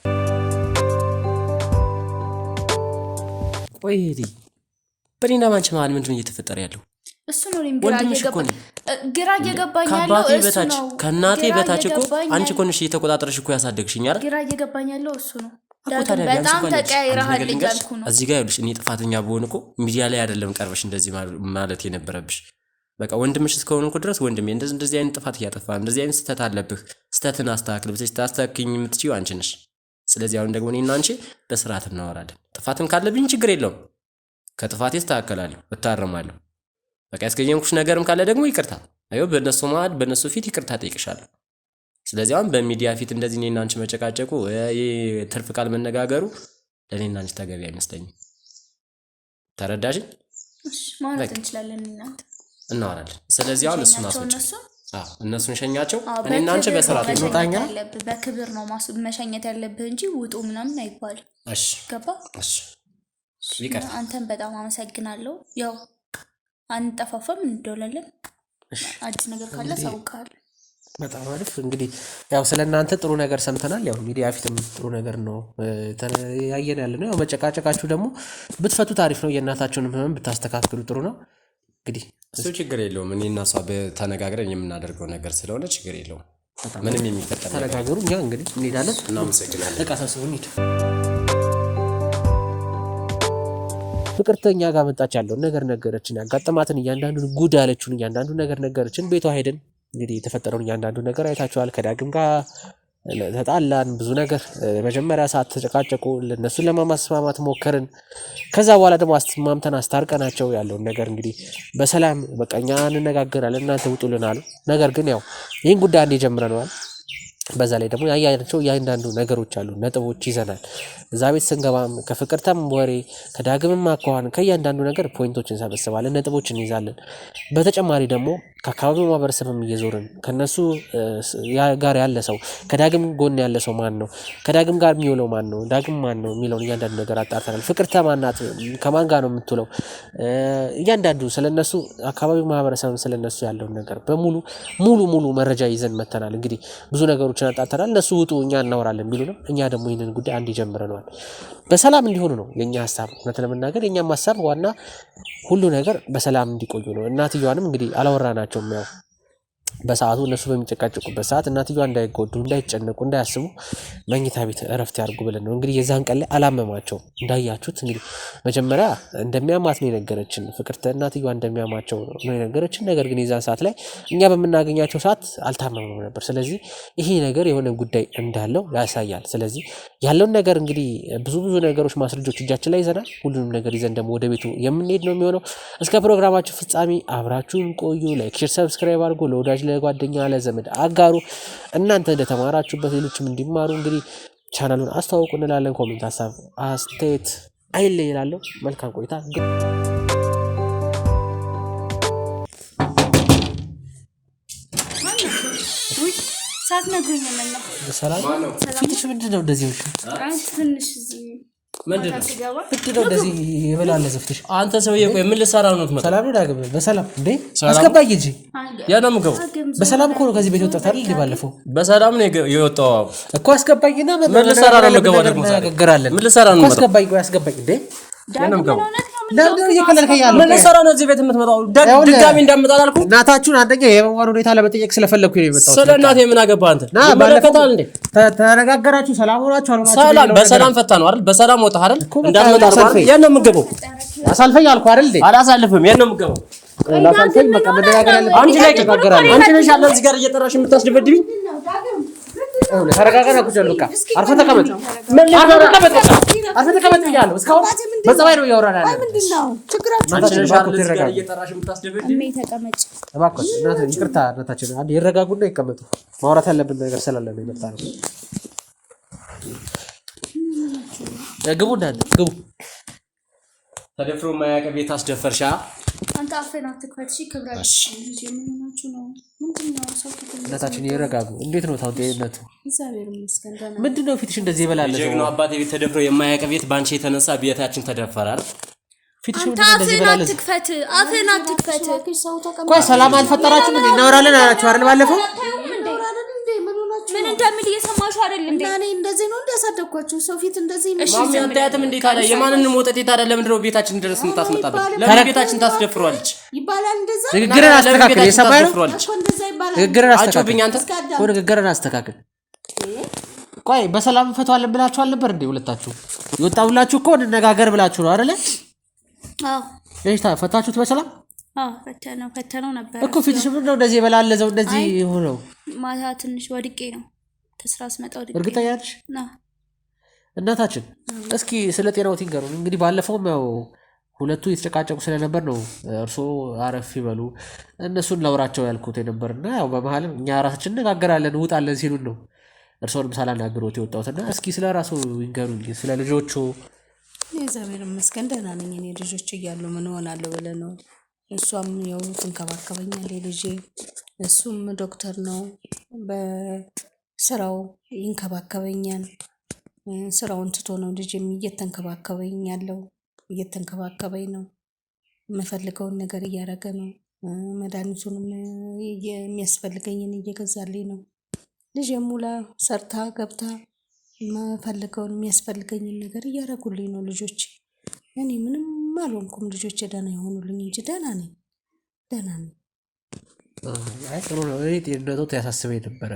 ወይዲ በእኔና ባንቺ መሀል ምንድነው እየተፈጠረ ያለው እሱ ነው ግራ እየገባኝ ያለው እሱ ነው ከናቴ በታች እኮ አንቺ ኮንሽ እየተቆጣጠረሽ እኮ ያሳደግሽኝ አይደል ግራ እየገባኝ ያለው እሱ ነው በጣም ተቀያይረሃል እያልኩ ነው እዚህ ጋር ይኸውልሽ እኔ ጥፋተኛ ብሆን እኮ ሚዲያ ላይ አይደለም ቀርበሽ እንደዚህ ማለት የነበረብሽ በቃ ወንድምሽ እስከሆነ እኮ ድረስ ወንድሜ እንደዚህ አይነት ጥፋት እያጠፋ እንደዚህ አይነት ስህተት አለብህ ስህተትን አስተካክል ብለሽ ታስተካክኝ የምትችይው አንቺ ነሽ ስለዚህ አሁን ደግሞ እኔና አንቺ በስርዓት እናወራለን ጥፋትም ካለብኝ ችግር የለውም ከጥፋቴ እስተካከላለሁ እታረማለሁ በቃ ያስቀየምኩሽ ነገርም ካለ ደግሞ ይቅርታ አይው በእነሱ ፊት ይቅርታ ጠይቅሻለሁ ስለዚህ አሁን በሚዲያ ፊት እንደዚህ እኔና አንቺ መጨቃጨቁ ትርፍ ቃል መነጋገሩ ለኔና አንቺ ተገቢ አይመስለኝም ተረዳሽኝ እሺ ማለት እንችላለን እናወራለን ስለዚህ አሁን እነሱን ሸኛቸው እኔና አንቺ በስርዓት እንወጣኛ በክብር ነው መሸኘት ያለብህ እንጂ ውጡ ምናምን አይባልም እሺ ገባ እሺ ይቅርታ አንተን በጣም አመሰግናለሁ ያው አንጠፋፋም እንደውላለን አዲስ ነገር ካለ ሳውቃል በጣም አሪፍ እንግዲህ ያው ስለናንተ ጥሩ ነገር ሰምተናል ያው ሚዲያ ፊትም ጥሩ ነገር ነው ያየን ያለነው ያው መጨቃጨቃችሁ ደግሞ ብትፈቱ ታሪፍ ነው የእናታችሁን ህመም ብታስተካክሉ ጥሩ ነው እንግዲህ እሱ ችግር የለውም እኔና እሷ በተነጋግረን የምናደርገው ነገር ስለሆነ ችግር የለውም ምንም የሚፈጠር ተነጋገሩ እኛ እንግዲህ እንሄዳለን እናመሰግናለን ተቃሳሰው እንሂድ ፍቅርተኛ ጋር መጣች ያለው ነገር ነገረችን ያጋጠማትን እያንዳንዱን ጉድ ያለችውን እያንዳንዱን ነገር ነገረችን ቤቷ ሄደን እንግዲህ የተፈጠረውን እያንዳንዱን ነገር አይታችኋል ከዳግም ጋር ተጣላን ብዙ ነገር መጀመሪያ ሰዓት ተጨቃጨቁ ለነሱን ለማስማማት ሞከርን ከዛ በኋላ ደግሞ አስተማምተን አስታርቀናቸው ያለውን ነገር እንግዲህ በሰላም በቃኛ እንነጋገራለን እናንተ ውጡልናል ነገር ግን ያው ይሄን ጉዳይ አንዴ ጀምረናል በዛ ላይ ደግሞ ያያያቸው ያንዳንዱ ነገሮች አሉ ነጥቦች ይዘናል እዛ ቤት ስንገባም ከፍቅርተም ወሬ ከዳግምም አኳኋን ከያንዳንዱ ነገር ፖይንቶችን ሰበስባለን ነጥቦችን ይዛለን በተጨማሪ ደግሞ ከአካባቢው ማህበረሰብም እየዞርን ከነሱ ጋር ያለ ሰው ከዳግም ጎን ያለ ሰው ማን ነው ከዳግም ጋር የሚውለው ማን ነው ዳግም ማን ነው የሚለውን እያንዳንዱ ነገር አጣርተናል ፍቅርተ ማናት ከማን ጋር ነው የምትውለው እያንዳንዱ ስለነሱ አካባቢው ማህበረሰብም ስለነሱ ያለውን ነገር በሙሉ መረጃ ይዘን መተናል እንግዲህ ብዙ ነገሮችን አጣርተናል እነሱ ውጡ እኛ እናወራለን ቢሉንም እኛ ደግሞ ይሄንን ጉዳይ አንድ ጀምረናል በሰላም እንዲሆኑ ነው የኛ ሐሳብ ለተለመናገር የኛም ሐሳብ ዋና ሁሉ ነገር በሰላም እንዲቆዩ ነው እናትየዋንም እንግዲህ አላወራናቸውም ያው በሰዓቱ እነሱ በሚጨቃጨቁበት ሰዓት እናትየዋ እንዳይጎዱ እንዳይጨነቁ እንዳያስቡ መኝታ ቤት እረፍት ያርጉ ብለን ነው እንግዲህ የዛን ቀን ላይ አላመማቸው እንዳያችሁት እንግዲህ መጀመሪያ እንደሚያማት ነው የነገረችን ፍቅርተ እናትየዋ እንደሚያማቸው ነው የነገረችን ነገር ግን የዛን ሰዓት ላይ እኛ በመናገኛቸው ሰዓት አልታመሙም ነበር ስለዚህ ይሄ ነገር የሆነ ጉዳይ እንዳለው ያሳያል ስለዚህ ያለውን ነገር እንግዲህ ብዙ ነገሮች ማስረጃዎች እጃችን ላይ ይዘናል ሁሉንም ነገር ይዘን ደግሞ ወደ ቤቱ የምንሄድ ነው የሚሆነው እስከ ፕሮግራማችን ፍጻሜ አብራችሁን ቆዩ ላይክ ሼር ሰብስክራይብ አድርጉ ለወዳጅ ለጓደኛ ለዘመድ አጋሩ እናንተ እንደተማራችሁበት ሌሎችም እንዲማሩ እንግዲህ ቻናሉን አስተዋውቁ እንላለን ኮሜንት ሐሳብ አስተያየት አይለይ ይላል መልካም ቆይታ ሳት ነግሩኝ እና ሰላም ፊትሽ ምንድነው እንደዚህ ነው ትንሽ እዚህ ምንድነው እንደዚህ የበላለ ዘፍትሽ አንተ ሰውዬ ቆይ ምን ልሰራ ነው የምትመጣው ሰላም ነው ዳግም በሰላም እንዴ አስገባኝ እንጂ ያ ነው የምገባው በሰላም እኮ ነው ከዚህ ቤት ወጣት አይደል ባለፈው በሰላም ነው የወጣው እኮ አስገባኝና ምን ልሰራ ነው የምገባው ደግሞ ተነጋገራለን ምን ልሰራ ነው አስገባኝ ቆይ አስገባኝ እንዴ ያ ነው የምገባው ለምን እየከለልከኝ ያለው ምን ልሰራ ነው እዚህ ቤት የምትመጣው ድጋሚ እንዳመጣ አልኩ እናታችሁን አንደኛ የመዋን ሁኔታ ለመጠየቅ ስለፈለኩኝ ነው የመጣው ስለ እናቴ ምን አገባ አንተ ይመለከታል እንዴ ተነጋገራችሁ ሰላም ሆናችሁ አልሆናችሁ ሰላም በሰላም ፈታ ነው አይደል በሰላም ወጣ አይደል እንዳትመጣ አይደል ያን ነው የምገባው አሳልፈኝ አልኩ አይደል እንዴ አላሳልፍም ያን ነው የምገባው ላሳልፈኝ በቃ መነጋገር ያለብን አንቺ ላይ ተጋገራለሁ አንቺ ነሽ ያለው እዚህ ጋር እየጠራሽ የምታስደበድብኝ ተረጋጋና ቁጭ በል በቃ አርፈህ ተቀመጥ አርፈህ ተቀመጥ ይላል እስካሁን በጸባይ ነው እያወራን ያለው ምንድነው ችግራችሁ አንቺ ነሽ ያለው እዚህ ጋር እየጠራሽ የምታስደበድብኝ ተቀመጭ እባክህ እናት ይቅርታ እናታችን አንድ ይረጋጉና ይቀመጡ ማውራት ያለብን ነገር ስላለ ነው የመጣ ነው ግቡ እንዳለ ግቡ ተደፍሮ ማያውቅ ቤት አስደፈርሻ አንተ አፍህን አትክፈት እሺ። ክብራችሁ ልጅ የምንሆናችሁ ነው። ምንድነው ሰው እናታችን ይረጋጉ። እንዴት ነው ታውጤነቱ? እግዚአብሔር ይመስገን ደህና። ምንድነው ፊትሽ እንደዚህ ይበላል? ጀግናው አባቴ ቤት ተደፍሮ የማያውቅ ቤት ባንቺ የተነሳ ቤታችን ተደፈራል። ፊትሽ አንተ እንደዚህ ይበላል። አፍህን አትክፈት። ቆይ ሰላም አልፈጠራችሁም እንዴ? እናወራለን አላችሁ አይደል ባለፈው? ምን እንደሚል እየሰማሽው አይደል እንዴ? እኔ እንደዚህ ነው እንዲያሳደግኳችሁ ሰው ፊት እንደዚህ ነው። ማሚ አንተ ያትም እንዴ ታዲያ የማንንም ወጠጤ ታዲያ ለምንድን ነው ቤታችን ድረስ የምታስመጣበት? ለምን ቤታችን ታስደፍሯለች? ይባላል እንደዛ። ንግግርን አስተካክል። የሰማይ ነው እኮ እንደዛ ይባላል። ንግግርን አስተካክል። አጭብኝ አንተ ንግግርን አስተካክል። ቆይ በሰላም ፈቷል ብላችሁ አልነበር እንዴ? ሁለታችሁ ይወጣውላችሁ እኮ እንነጋገር ብላችሁ ነው አይደለ? አዎ እሺ ፈታችሁት በሰላም? አዎ ፈተነው ነበር እኮ ፊትሽ ምን ነው እንደዚህ ይበላለዘው እንደዚህ ሆነው? ማታ ትንሽ ወድቄ ነው ከስራ ስመጣ ወድቄ። እርግጠኛ ነሽ? እናታችን እስኪ ስለ ጤናው ትንገሩን። እንግዲህ ባለፈውም ያው ሁለቱ የተጨቃጨቁ ስለነበር ነው እርሶ አረፍ ይበሉ እነሱን ላውራቸው ያልኩት የነበርና ያው በመሀልም እኛ ራሳችን እንነጋገራለን ውጣለን ሲሉን ነው እርሶንም ሳላናግሮት የወጣሁትና እስኪ ስለ ራሱ ይንገሩልኝ፣ ስለ ልጆቹ። እግዚአብሔር ይመስገን ደህና ነኝ። እኔ ልጆች እያሉ ምን ሆናለሁ ብለህ ነው። እሷም ያው ትንከባከበኛለች ልጄ፣ እሱም ዶክተር ነው በስራው ይንከባከበኛል። ስራውን ትቶ ነው ልጄም እየተንከባከበኝ ያለው፣ እየተንከባከበኝ ነው። የምፈልገውን ነገር እያደረገ ነው። መድኃኒቱንም የሚያስፈልገኝን እየገዛልኝ ነው። ልጄ ሙላ ሰርታ ገብታ የምፈልገውን የሚያስፈልገኝን ነገር እያደረጉልኝ ነው ልጆች። እኔ ምንም አልሆንኩም። ልጆች ደህና የሆኑልኝ እንጂ ደህና ነኝ። አይ ጥሩ ነው። እኔ ጤንነቶት ያሳስበኝ ነበረ።